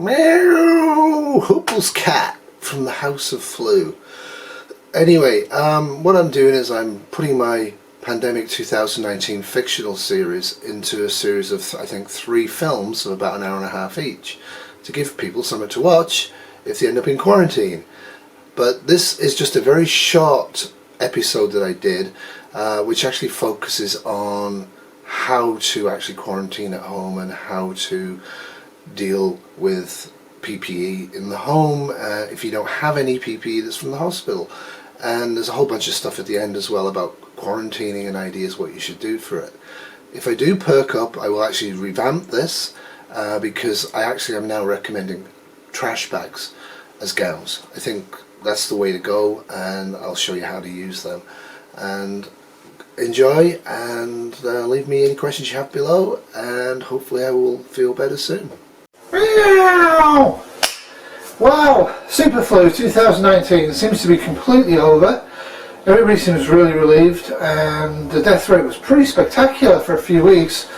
Meow! Huples cat from the House of Flu. Anyway, what I'm doing is I'm putting my Pandemic 2019 fictional series into a series of, I think, 3 films of about an hour and a half each to give people something to watch if they end up in quarantine. But this is just a very short episode that I did, which actually focuses on how to actually quarantine at home and how to deal with PPE in the home if you don't have any PPE that's from the hospital. And there's a whole bunch of stuff at the end as well about quarantining and ideas what you should do for it. If I do perk up, I will actually revamp this because I actually am now recommending trash bags as gowns. I think that's the way to go, and I'll show you how to use them. And enjoy, and leave me any questions you have below, and hopefully I will feel better soon. Meow! Wow, Super Flu 2019 seems to be completely over. Everybody seems really relieved, and the death rate was pretty spectacular for a few weeks,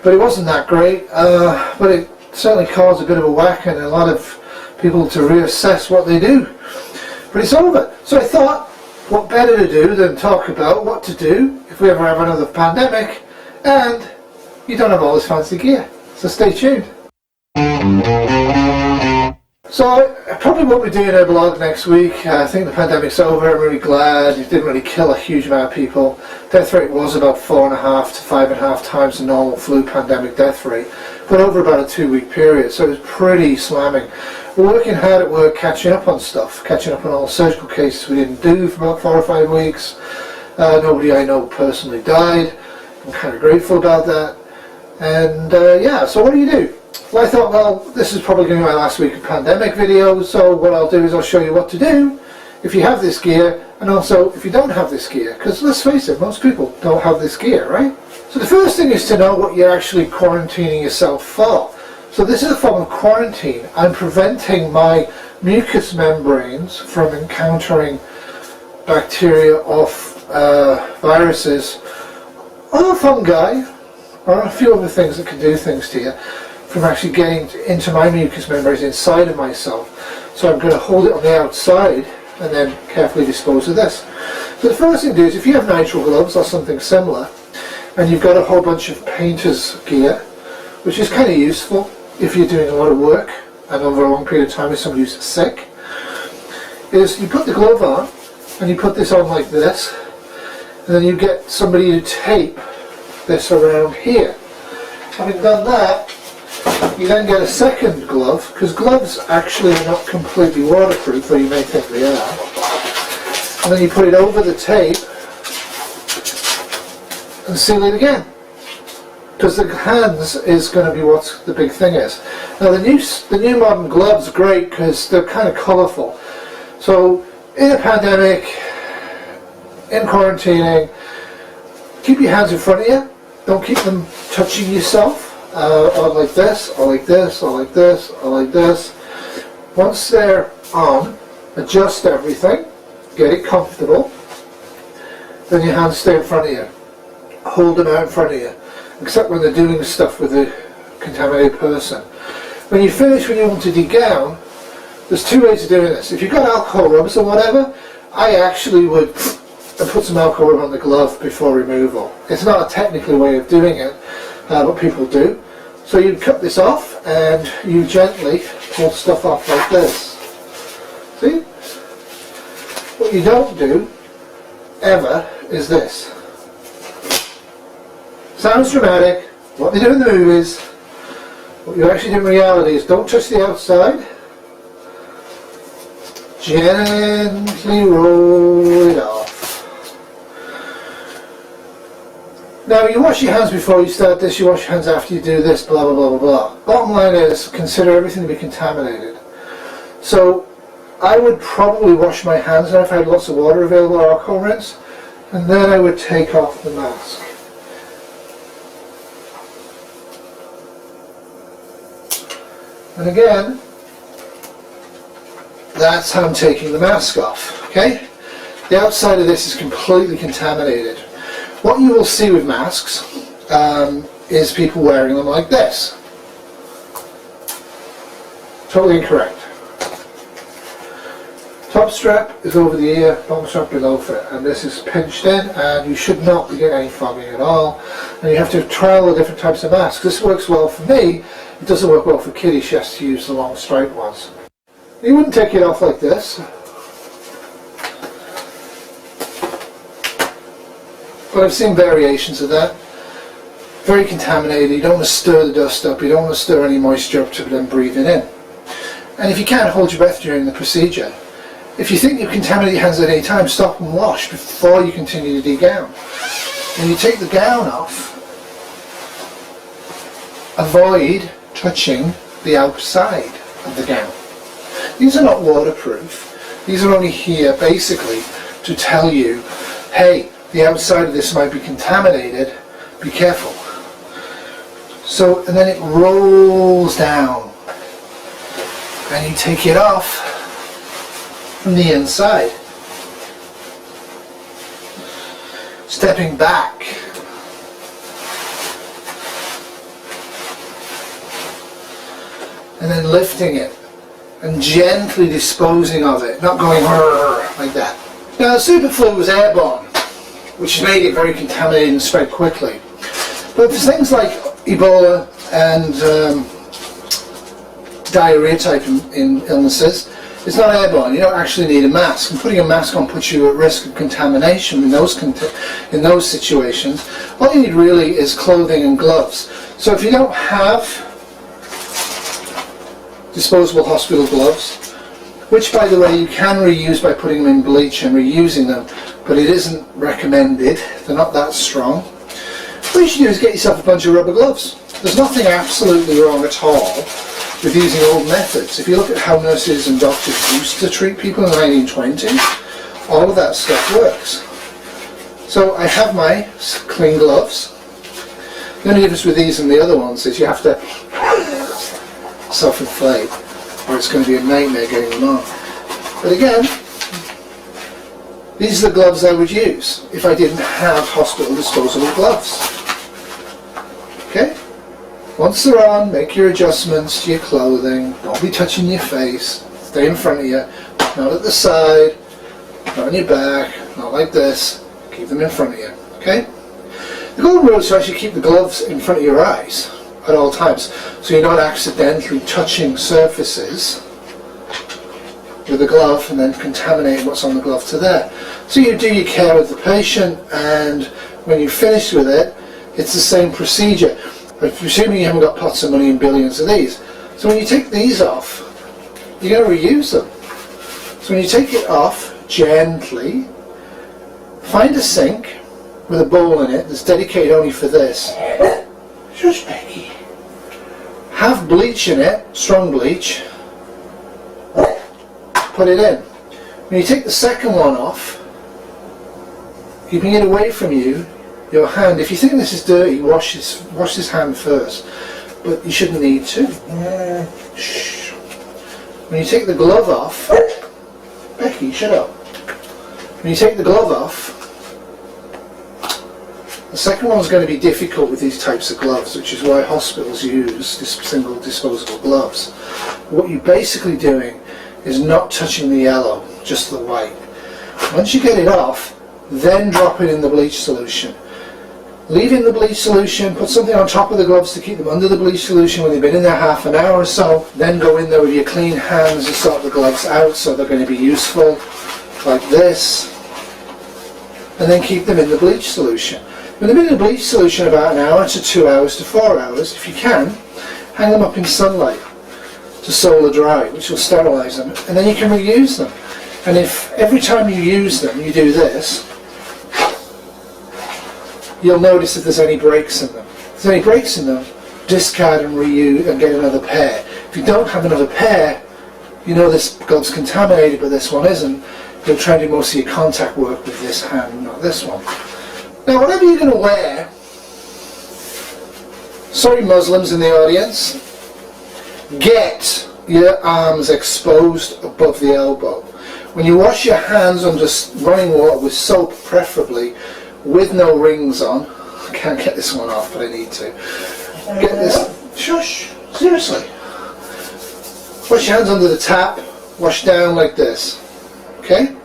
but it wasn't that great. But it certainly caused a bit of a whack and a lot of people to reassess what they do. But it's over. So I thought, what better to do than talk about what to do if we ever have another pandemic and you don't have all this fancy gear. So stay tuned. So I probably won't be doing a blog next week. I think the pandemic's over. I'm really glad. It didn't really kill a huge amount of people. Death rate was about 4.5 to 5.5 times the normal flu pandemic death rate, but over about a 2-week period, so it was pretty slamming. We're working hard at work catching up on stuff, catching up on all the surgical cases we didn't do for about 4 or 5 weeks. Nobody I know personally died. I'm kind of grateful about that. And yeah, so what do? Well, I thought, well, this is probably going to be my last week of pandemic video, so what I'll do is I'll show you what to do if you have this gear, and also if you don't have this gear, because let's face it, most people don't have this gear, right? So the first thing is to know what you're actually quarantining yourself for. So this is a form of quarantine. I'm preventing my mucous membranes from encountering bacteria or viruses or fungi or a few other things that can do things to you from actually getting into my mucous membranes inside of myself. So I'm going to hold it on the outside and then carefully dispose of this. So the first thing to do is, if you have nitrile gloves or something similar and you've got a whole bunch of painter's gear, which is kind of useful if you're doing a lot of work and over a long period of time with somebody who's sick, is you put the glove on and you put this on like this, and then you get somebody to tape this around here. Having done that, you then get a second glove, because gloves actually are not completely waterproof, though you may think they are. And then you put it over the tape and seal it again, because the hands is going to be what the big thing is. Now the new modern gloves are great because they're kind of colourful. So in a pandemic, in quarantining, keep your hands in front of you. Don't keep them touching yourself. Or like this, or like this, or like this, or like this. Once they're on, adjust everything, get it comfortable, then your hands stay in front of you. Hold them out in front of you, except when they're doing stuff with a contaminated person. When you finish, when you want to degown, there's 2 ways of doing this. If you've got alcohol rubs or whatever, I actually would put some alcohol rub on the glove before removal. It's not a technical way of doing it, but people do. So you cut this off and you gently pull stuff off like this. See? What you don't do ever is this. Sounds dramatic. What they do in the movies, what you actually do in reality is don't touch the outside. Gently roll it off. Now you wash your hands before you start this, you wash your hands after you do this, blah blah blah blah blah. Bottom line is, consider everything to be contaminated. So I would probably wash my hands now if I had lots of water available or alcohol rinse, and then I would take off the mask. And again, that's how I'm taking the mask off, okay? The outside of this is completely contaminated. What you will see with masks is people wearing them like this. Totally incorrect. Top strap is over the ear, bottom strap below it, and this is pinched in, and you should not be getting any fogging at all. And you have to try all the different types of masks. This works well for me. It doesn't work well for Kitty. She has to use the long striped ones. You wouldn't take it off like this, but I've seen variations of that. Very contaminated. You don't want to stir the dust up. You don't want to stir any moisture up to them breathing in. And if you can't hold your breath during the procedure, if you think you've contaminated your hands at any time, stop and wash before you continue to degown. When you take the gown off, avoid touching the outside of the gown. These are not waterproof. These are only here basically to tell you, hey, the outside of this might be contaminated, be careful. So, and then it rolls down, and you take it off from the inside. Stepping back. And then lifting it and gently disposing of it, not going like that. Now the superflu was airborne, which made it very contaminated and spread quickly. But for things like Ebola and diarrhea type in illnesses, it's not airborne. You don't actually need a mask. And putting a mask on puts you at risk of contamination in those situations. All you need really is clothing and gloves. So if you don't have disposable hospital gloves, which by the way you can reuse by putting them in bleach and reusing them, but it isn't recommended. They're not that strong. What you should do is get yourself a bunch of rubber gloves. There's nothing absolutely wrong at all with using old methods. If you look at how nurses and doctors used to treat people in the 1920s, all of that stuff works. So I have my clean gloves. The only difference with these and the other ones is you have to self-inflate, or it's going to be a nightmare getting them on. But again, these are the gloves I would use if I didn't have hospital disposable gloves. Okay? Once they're on, make your adjustments to your clothing. Don't be touching your face. Stay in front of you. Not at the side, not on your back, not like this. Keep them in front of you. Okay? The golden rule is to actually keep the gloves in front of your eyes at all times, so you're not accidentally touching surfaces with the glove and then contaminating what's on the glove to there. So you do your care of the patient, and when you're finished with it, it's the same procedure. But presuming you haven't got pots of money and billions of these. So when you take these off, you're going to reuse them. So when you take it off, gently, find a sink with a bowl in it that's dedicated only for this. Shush, Becky. Have bleach in it, strong bleach. Put it in. When you take the second one off, keeping it away from you, your hand, if you think this is dirty, wash this hand first. But you shouldn't need to. Shh. When you take the glove off, Becky, shut up. When you take the glove off, the second one's going to be difficult with these types of gloves, which is why hospitals use this single disposable gloves. What you're basically doing is not touching the yellow, just the white. Once you get it off, then drop it in the bleach solution. Leave in the bleach solution, put something on top of the gloves to keep them under the bleach solution when they've been in there half an hour or so. Then go in there with your clean hands and sort the gloves out so they're going to be useful, like this. And then keep them in the bleach solution. When they've been in the bleach solution about an hour to 2 hours to 4 hours, if you can, hang them up in sunlight to solar dry, which will sterilise them, and then you can reuse them. And if every time you use them you do this, you'll notice if there's any breaks in them. If there's any breaks in them, discard and reuse and get another pair. If you don't have another pair, you know this glove's contaminated but this one isn't, you'll try and do most of your contact work with this hand, not this one. Now whatever you're going to wear, sorry Muslims in the audience, get your arms exposed above the elbow. When you wash your hands under running water with soap preferably, with no rings on, I can't get this one off but I need to, get this, shush, seriously. Wash your hands under the tap, wash down like this, okay?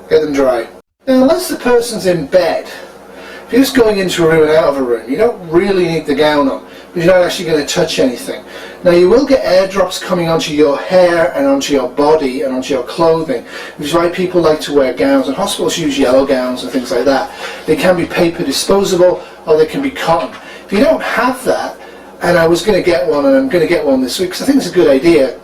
Get them dry. Now unless the person's in bed, if you're just going into a room and out of a room, you don't really need the gown on, because you're not actually going to touch anything. Now you will get airdrops coming onto your hair and onto your body and onto your clothing, which is why people like to wear gowns, and hospitals use yellow gowns and things like that. They can be paper disposable or they can be cotton. If you don't have that, and I was going to get one and I'm going to get one this week because I think it's a good idea,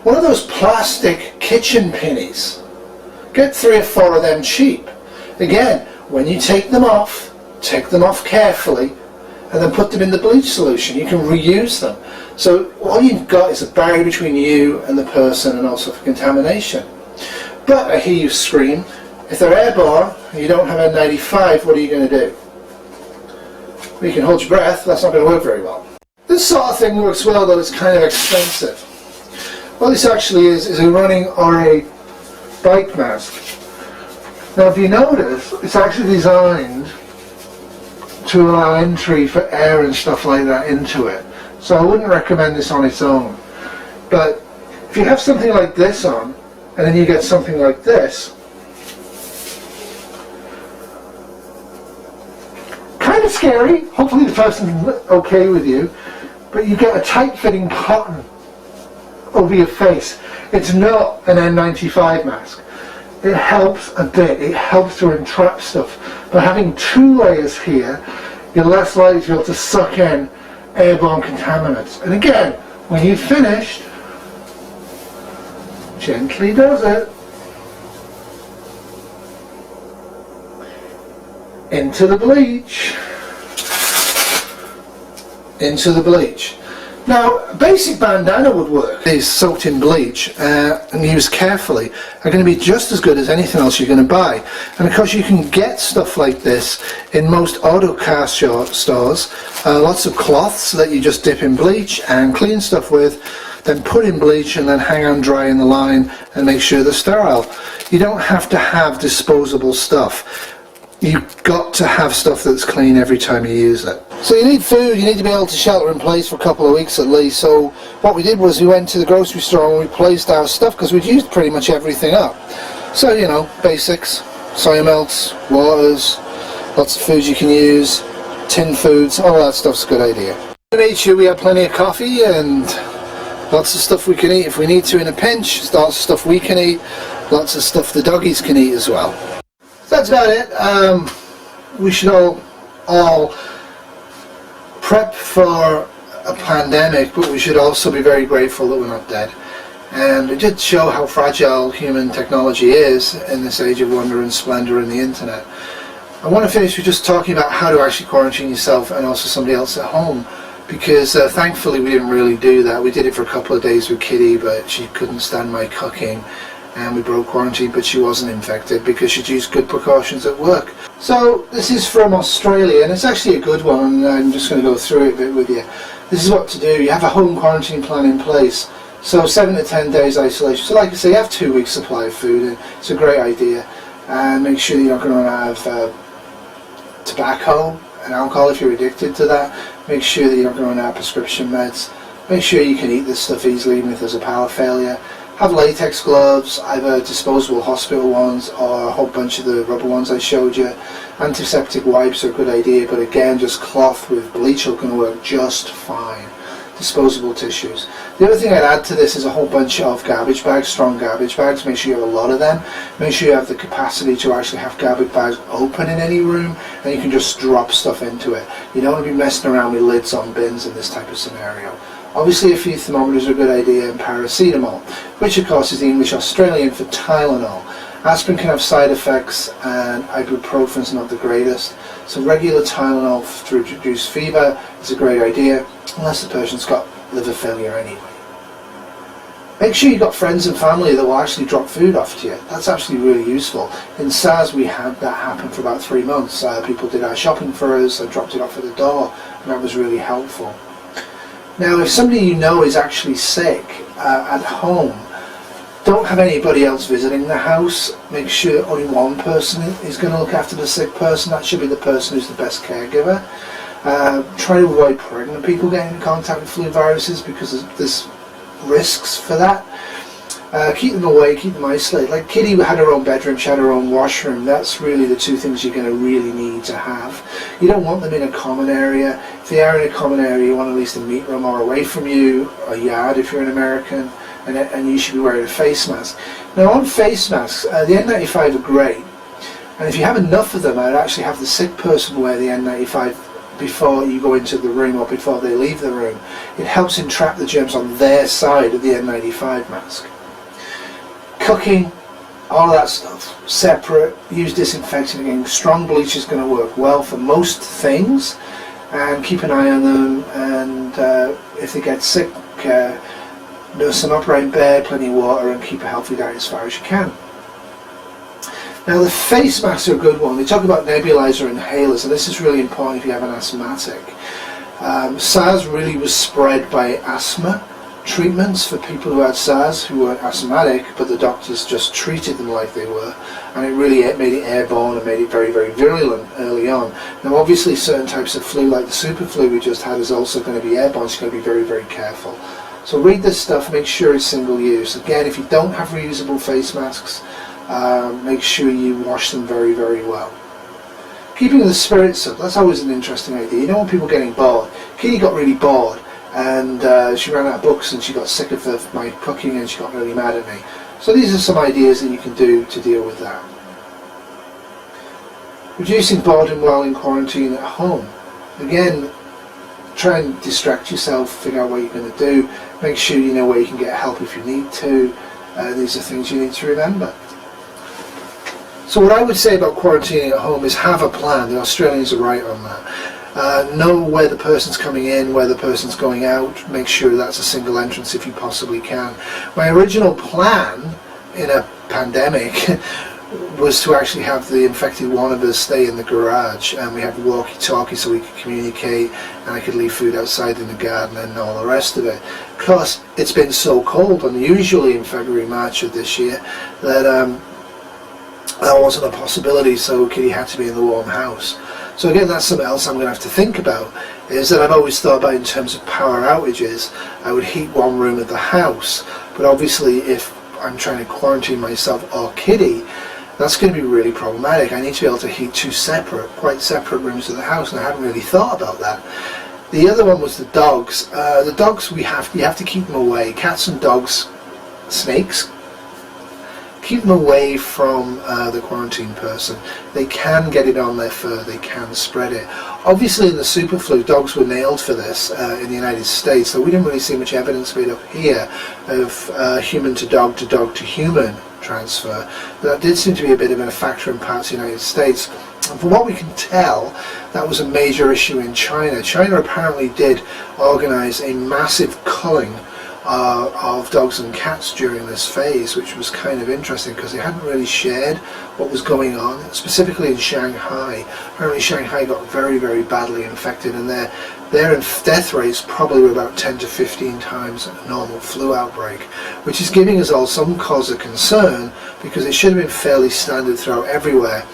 one of those plastic kitchen pennies. Get 3 or 4 of them cheap. Again, when you take them off carefully and then put them in the bleach solution. You can reuse them. So all you've got is a barrier between you and the person and also for contamination. But I hear you scream, if they're airborne and you don't have N95, what are you going to do? Well, you can hold your breath, that's not going to work very well. This sort of thing works well, though it's kind of expensive. What this actually is a running or a bike mask. Now if you notice, it's actually designed to allow entry for air and stuff like that into it. So I wouldn't recommend this on its own. But if you have something like this on, and then you get something like this, kind of scary, hopefully the person's okay with you, but you get a tight-fitting cotton over your face. It's not an N95 mask. It helps a bit, it helps to entrap stuff. But having 2 layers here, you're less likely to be able to suck in airborne contaminants. And again, when you've finished, gently does it. Into the bleach. Into the bleach. Now, a basic bandana would work. It's soaked in bleach and used carefully are going to be just as good as anything else you're going to buy. And of course you can get stuff like this in most auto car stores. Lots of cloths that you just dip in bleach and clean stuff with, then put in bleach and then hang on dry in the line and make sure they're sterile. You don't have to have disposable stuff. You've got to have stuff that's clean every time you use it. So you need food, you need to be able to shelter in place for a couple of weeks at least. So what we did was we went to the grocery store and we placed our stuff because we'd used pretty much everything up. So, you know, basics, soya melts, waters, lots of foods you can use, tin foods, all that stuff's a good idea. We made sure we had plenty of coffee and lots of stuff we can eat if we need to in a pinch, lots of stuff we can eat, lots of stuff the doggies can eat as well. That's about it. We should all prep for a pandemic, but we should also be very grateful that we're not dead. And it did show how fragile human technology is in this age of wonder and splendor in the internet. I want to finish with just talking about how to actually quarantine yourself and also somebody else at home, because thankfully we didn't really do that. We did it for a couple of days with Kitty, but she couldn't stand my cooking. And we broke quarantine, but she wasn't infected because she'd used good precautions at work. So this is from Australia, and it's actually a good one, and I'm just going to go through it a bit with you. This is what to do. You have a home quarantine plan in place, so 7 to 10 days isolation. So like I say, you have 2 weeks supply of food, and it's a great idea. And make sure you're not going to have tobacco and alcohol if you're addicted to that. Make sure that you're not going to have prescription meds. Make sure you can eat this stuff easily even if there's a power failure. Have latex gloves, either disposable hospital ones or a whole bunch of the rubber ones I showed you. Antiseptic wipes are a good idea, but again, just cloth with bleach are going to work just fine. Disposable tissues. The other thing I'd add to this is a whole bunch of garbage bags, strong garbage bags. Make sure you have a lot of them. Make sure you have the capacity to actually have garbage bags open in any room, and you can just drop stuff into it. You don't want to be messing around with lids on bins in this type of scenario. Obviously a few thermometers are a good idea, and paracetamol, which of course is the English Australian for Tylenol. Aspirin can have side effects and ibuprofen's not the greatest, so regular Tylenol to reduce fever is a great idea, unless the person's got liver failure anyway. Make sure you've got friends and family that will actually drop food off to you. That's actually really useful. In SARS we had that happen for about 3 months. People did our shopping for us and dropped it off at the door, and that was really helpful. Now, if somebody you know is actually sick at home, don't have anybody else visiting the house. Make sure only one person is going to look after the sick person. That should be the person who's the best caregiver. Try to avoid pregnant people getting in contact with flu viruses, because this risks for that. Keep them away, keep them isolated. Like Kitty had her own bedroom, she had her own washroom. That's really the two things you're going to really need to have. You don't want them in a common area. If they are in a common area, you want at least a meat room or away from you, a yard if you're an American, and you should be wearing a face mask. Now on face masks, the N95 are great, and if you have enough of them, I'd actually have the sick person wear the N95 before you go into the room or before they leave the room. It helps entrap the germs on their side of the N95 mask. Cooking, all of that stuff, separate, use disinfectant again. Strong bleach is going to work well for most things, and keep an eye on them, and if they get sick, nurse them upright in bed, plenty of water, and keep a healthy diet as far as you can. Now the face masks are a good one. They talk about nebulizer inhalers, and this is really important if you have an asthmatic. SARS really was spread by asthma treatments for people who had SARS who weren't asthmatic, but the doctors just treated them like they were, and it really made it airborne and made it very, very virulent early on. Now obviously certain types of flu, like the super flu we just had, is also going to be airborne, so you've got to be very, very careful. So read this stuff, make sure it's single use. Again, if you don't have reusable face masks, make sure you wash them very, very well. Keeping the spirits up, that's always an interesting idea. You don't want people getting bored. Kitty got really bored, and she ran out of books, and she got sick of my cooking, and she got really mad at me. So these are some ideas that you can do to deal with that. Reducing boredom while in quarantine at home. Again, try and distract yourself, figure out what you're going to do, make sure you know where you can get help if you need to. These are things you need to remember. So what I would say about quarantining at home is have a plan. The Australians are right on that. Know where the person's coming in, where the person's going out. Make sure that's a single entrance if you possibly can. My original plan in a pandemic was to actually have the infected one of us stay in the garage, and we had walkie-talkie so we could communicate, and I could leave food outside in the garden and all the rest of it. Because it's been so cold, unusually in February, March of this year, that that wasn't a possibility, so Kitty had to be in the warm house. So again, that's something else I'm going to have to think about, is that I've always thought about in terms of power outages. I would heat one room of the house, but obviously if I'm trying to quarantine myself or Kitty, that's going to be really problematic. I need to be able to heat two quite separate rooms of the house, and I hadn't really thought about that. The other one was the dogs. The dogs, you have to keep them away. Cats and dogs, snakes, keep them away from the quarantine person. They can get it on their fur, they can spread it. Obviously in the super flu, dogs were nailed for this in the United States, so we didn't really see much evidence of it up here, of human to dog to human transfer. But that did seem to be a bit of a factor in parts of the United States. And from what we can tell, that was a major issue in China. China apparently did organise a massive culling of dogs and cats during this phase, which was kind of interesting because they hadn't really shared what was going on, specifically in Shanghai. Apparently Shanghai got very, very badly infected, and their death rates probably were about 10 to 15 times a normal flu outbreak, which is giving us all some cause of concern, because it should have been fairly standard throughout everywhere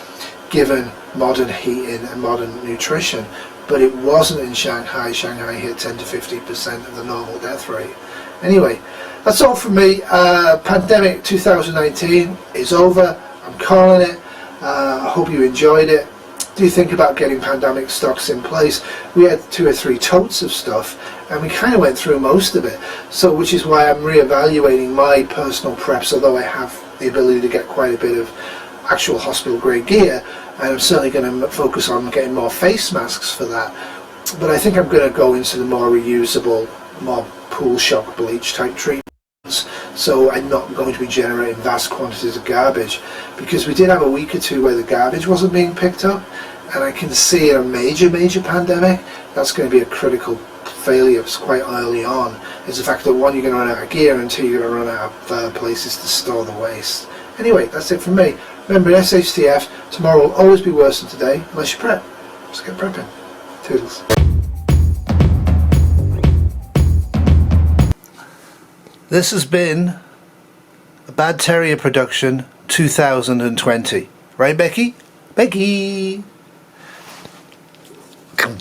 given modern heating and modern nutrition, but it wasn't in Shanghai. Shanghai hit 10 to 15% of the normal death rate. Anyway, that's all from me. Pandemic 2019 is over. I'm calling it. I hope you enjoyed it. Do think about getting pandemic stocks in place. We had 2 or 3 totes of stuff, and we kind of went through most of it. So, which is why I'm reevaluating my personal preps, although I have the ability to get quite a bit of actual hospital grade gear, and I'm certainly going to focus on getting more face masks for that. But I think I'm going to go into the more reusable, more pool shock bleach type treatments, so I'm not going to be generating vast quantities of garbage, because we did have a week or two where the garbage wasn't being picked up, and I can see in a major pandemic that's going to be a critical failure quite early on, is the fact that 1, you're going to run out of gear, and 2, you're going to run out of places to store the waste. Anyway, that's it from me. Remember, in SHTF, tomorrow will always be worse than today unless you prep. Just get prepping. Toodles. This has been a Bad Terrier production 2020. Right, Becky? Becky! Come.